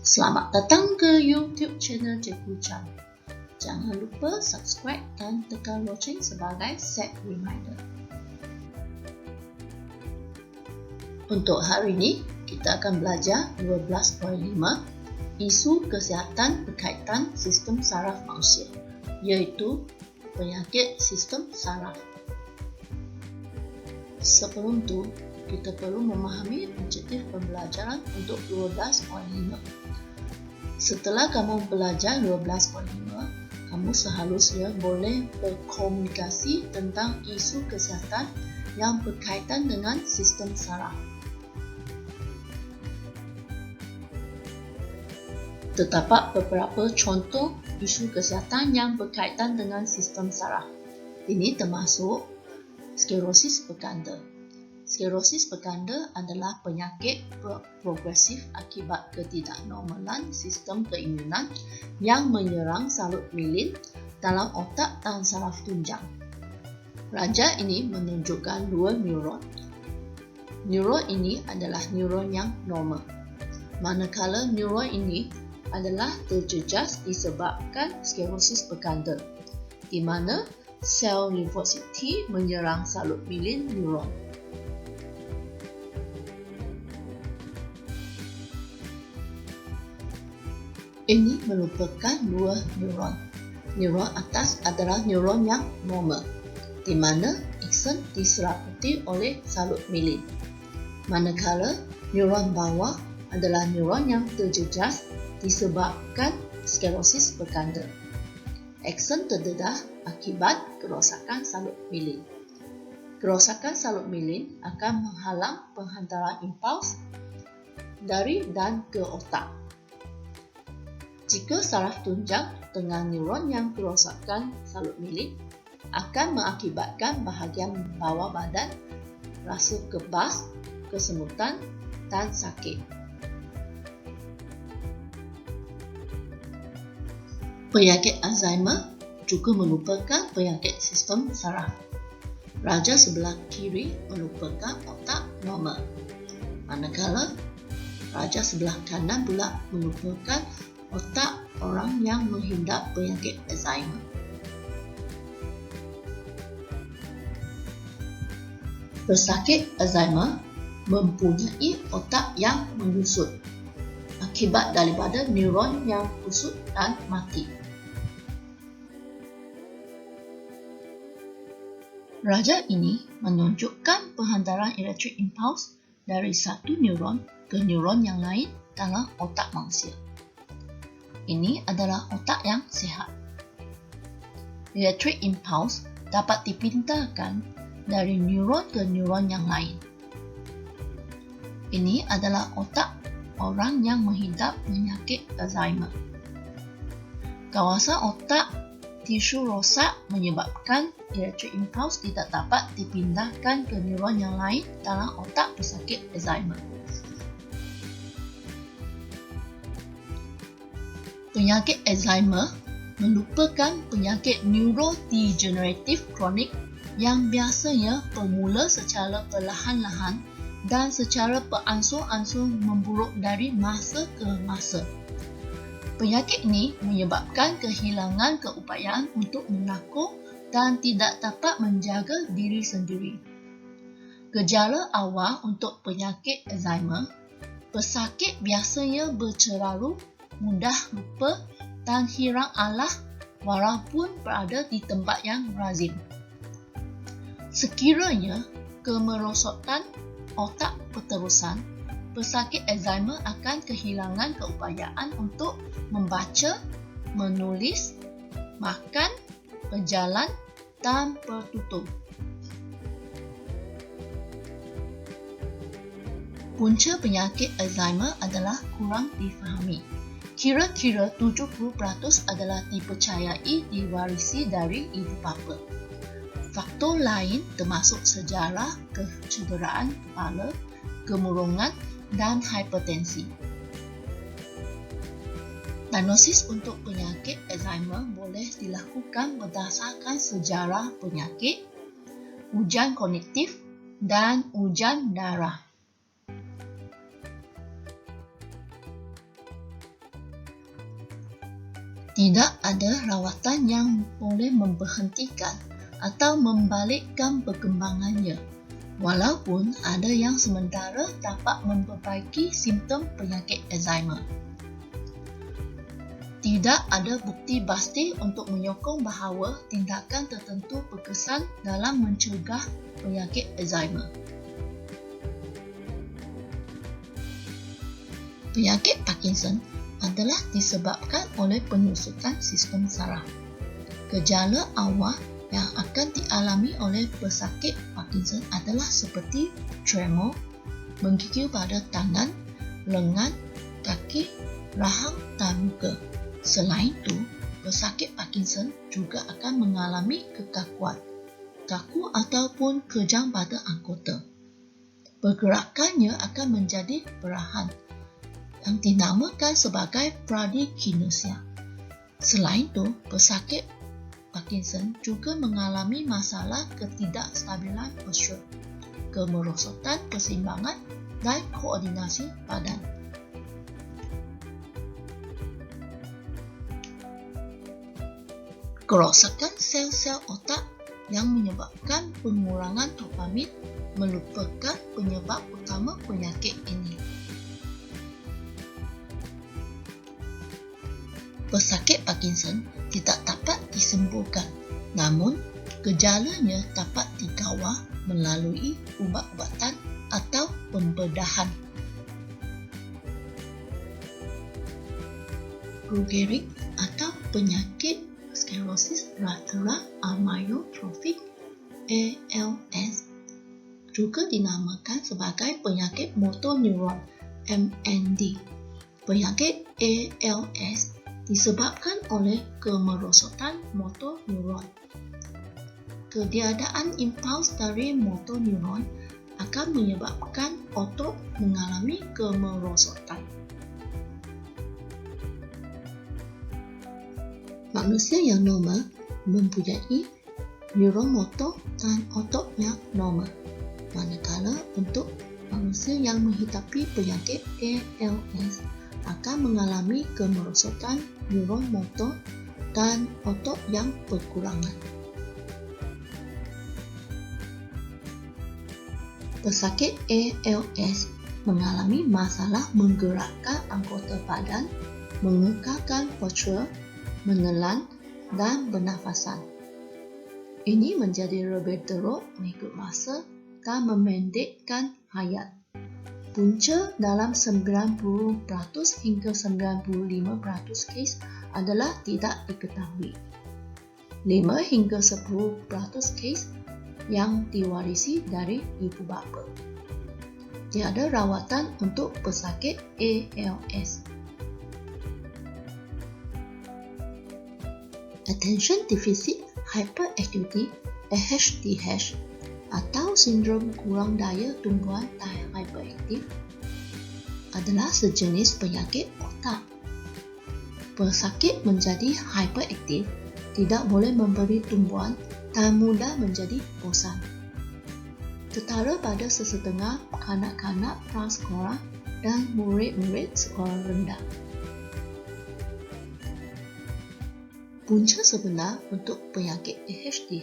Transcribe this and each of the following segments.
Selamat datang ke YouTube channel Cikgu Chan. Jangan lupa subscribe dan tekan loceng sebagai set reminder. Untuk hari ini, kita akan belajar 12.5 isu kesihatan berkaitan sistem saraf manusia, iaitu penyakit sistem saraf. Sebelum itu, kita perlu memahami objektif pembelajaran untuk 12.5. Setelah kamu belajar 12.5, kamu seharusnya boleh berkomunikasi tentang isu kesihatan yang berkaitan dengan sistem saraf. Terdapat beberapa contoh isu kesihatan yang berkaitan dengan sistem saraf. Ini termasuk sklerosis berganda. Sklerosis berganda adalah penyakit progresif akibat ketidaknormalan sistem keimunan yang menyerang salut mielin dalam otak dan saraf tunjang. Raja ini menunjukkan dua neuron. Neuron ini adalah neuron yang normal, manakala neuron ini adalah terjejas disebabkan sklerosis berganda, di mana sel limfosit T menyerang salut mielin neuron. Ini merupakan dua neuron. Neuron atas adalah neuron yang normal, di mana akson diseliputi oleh salut mielin. Manakala neuron bawah adalah neuron yang terjejas disebabkan sklerosis berganda. Akson terdedah akibat kerosakan salut mielin. Kerosakan salut mielin akan menghalang penghantaran impuls dari dan ke otak. Jika saraf tunjang dengan neuron yang kerosakan salut mielin, akan mengakibatkan bahagian bawah badan rasa kebas, kesemutan dan sakit. Penyakit Alzheimer juga merupakan penyakit sistem saraf. Raja sebelah kiri merupakan otak normal, manakala raja sebelah kanan pula merupakan otak orang yang menghidap penyakit Alzheimer. Pesakit Alzheimer mempunyai otak yang menyusut akibat daripada neuron yang kusut dan mati. Raja ini menunjukkan penghantaran elektrik impuls dari satu neuron ke neuron yang lain dalam otak manusia. Ini adalah otak yang sihat. Electric impulse dapat dipindahkan dari neuron ke neuron yang lain. Ini adalah otak orang yang mengidap penyakit Alzheimer. Kawasan otak tisu rosak menyebabkan electric impulse tidak dapat dipindahkan ke neuron yang lain dalam otak pesakit Alzheimer. Penyakit Alzheimer merupakan penyakit neurodegeneratif kronik yang biasanya bermula secara perlahan-lahan dan secara beransur-ansur memburuk dari masa ke masa. Penyakit ini menyebabkan kehilangan keupayaan untuk menakluk dan tidak dapat menjaga diri sendiri. Gejala awal untuk penyakit Alzheimer, pesakit biasanya berceraru, mudah lupa dan hilang arah walaupun berada di tempat yang lazim. Sekiranya kemerosotan otak berterusan, pesakit Alzheimer akan kehilangan keupayaan untuk membaca, menulis, makan, berjalan dan bertutur. Punca penyakit Alzheimer adalah kurang difahami. Kira-kira 70% adalah dipercayai diwarisi dari ibu bapa. Faktor lain termasuk sejarah kecederaan kepala, kemurungan dan hipertensi. Diagnosis untuk penyakit Alzheimer boleh dilakukan berdasarkan sejarah penyakit, ujian kognitif dan ujian darah. Tidak ada rawatan yang boleh memberhentikan atau membalikkan perkembangannya, walaupun ada yang sementara dapat memperbaiki simptom penyakit Alzheimer. Tidak ada bukti pasti untuk menyokong bahawa tindakan tertentu berkesan dalam mencegah penyakit Alzheimer. Penyakit Parkinson adalah disebabkan oleh penyusutan sistem saraf. Gejala awal yang akan dialami oleh pesakit Parkinson adalah seperti tremor, menggigil pada tangan, lengan, kaki, rahang dan muka. Selain itu, pesakit Parkinson juga akan mengalami kekakuan, kaku ataupun kejang pada anggota. Pergerakannya akan menjadi perlahan, yang dinamakan sebagai bradykinesia. Selain itu, pesakit Parkinson juga mengalami masalah ketidakstabilan postur, kemerosotan keseimbangan dan koordinasi badan. Kerosakan sel-sel otak yang menyebabkan pengurangan dopamin merupakan penyebab utama penyakit ini. Pesakit Parkinson tidak dapat disembuhkan, namun gejalanya dapat dikawal melalui ubat-ubatan atau pembedahan. Lou Gehrig atau penyakit sklerosis lateral amyotrophic (ALS) juga dinamakan sebagai penyakit motor neuron (MND). Penyakit ALS disebabkan oleh kemerosotan motor neuron. Ketiadaan impuls dari motor neuron akan menyebabkan otot mengalami kemerosotan. Manusia yang normal mempunyai neuron motor dan otot yang normal, manakala untuk manusia yang menghadapi penyakit ALS akan mengalami kemerosotan neuron motor dan otot yang berkurangan. Pesakit ALS mengalami masalah menggerakkan anggota badan, mengekalkan postur, menelan dan bernafasan. Ini menjadi lebih teruk mengikut masa dan memendekkan hayat. Punca dalam 90% hingga 95% kes adalah tidak diketahui. 5 hingga 10% kes yang diwarisi dari ibu bapa. Tiada rawatan untuk pesakit ALS. Attention Deficit Hyperactivity (ADHD) atau sindrom kurang daya tumbuhan dan hyperaktif adalah sejenis penyakit otak. Pesakit menjadi hyperaktif tidak boleh memberi tumbuhan dan mudah menjadi bosan. Setara pada sesetengah kanak-kanak prasekolah dan murid-murid sekolah rendah. Punca sebenar untuk penyakit ADHD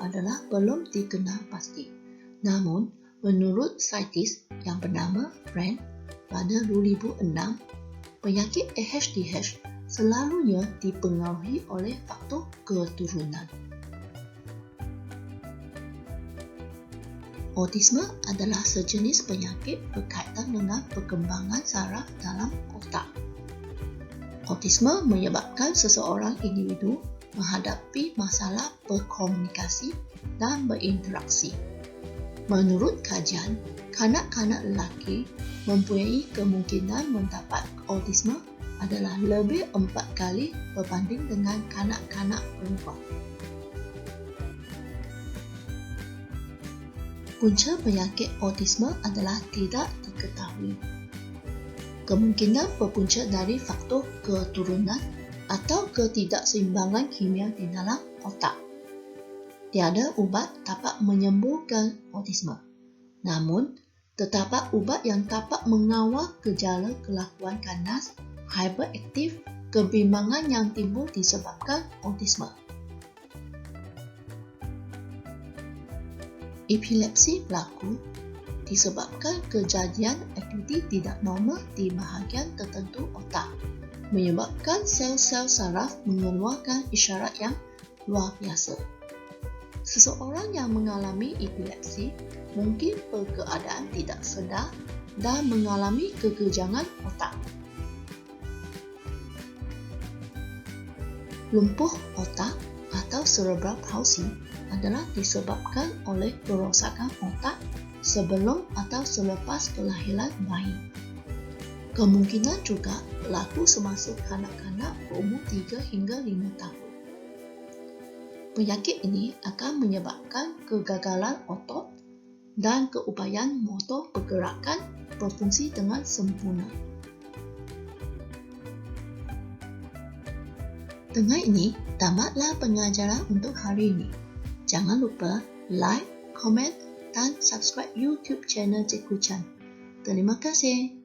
adalah belum dikenal pasti. Namun, menurut saintis yang bernama Friend pada 2006, penyakit ADHD selalunya dipengaruhi oleh faktor keturunan. Autisme adalah sejenis penyakit berkaitan dengan perkembangan saraf dalam otak. Autisme menyebabkan seseorang individu menghadapi masalah berkomunikasi dan berinteraksi. Menurut kajian, kanak-kanak lelaki mempunyai kemungkinan mendapat autisme adalah lebih 4 kali berbanding dengan kanak-kanak perempuan. Punca penyakit autisme adalah tidak diketahui. Kemungkinan berpunca dari faktor keturunan atau ketidakseimbangan kimia di dalam otak. Tiada ubat dapat menyembuhkan autisme. Namun, terdapat ubat yang dapat mengawal gejala kelakuan ganas, hyperaktif kebimbangan yang timbul disebabkan autisme. Epilepsi berlaku disebabkan kejadian aktiviti tidak normal di bahagian tertentu otak, menyebabkan sel-sel saraf mengeluarkan isyarat yang luar biasa. Seseorang yang mengalami epilepsi mungkin berkeadaan tidak sedar dan mengalami kekejangan otak. Lumpuh otak atau cerebral palsy adalah disebabkan oleh kerosakan otak sebelum atau selepas kelahiran bayi. Kemungkinan juga berlaku semasa kanak-kanak berumur 3 hingga 5 tahun. Penyakit ini akan menyebabkan kegagalan otot dan keupayaan motor pergerakan berfungsi dengan sempurna. Dengan ini, tamatlah pengajaran untuk hari ini. Jangan lupa like, komen dan subscribe YouTube channel Cikgu Chan. Terima kasih.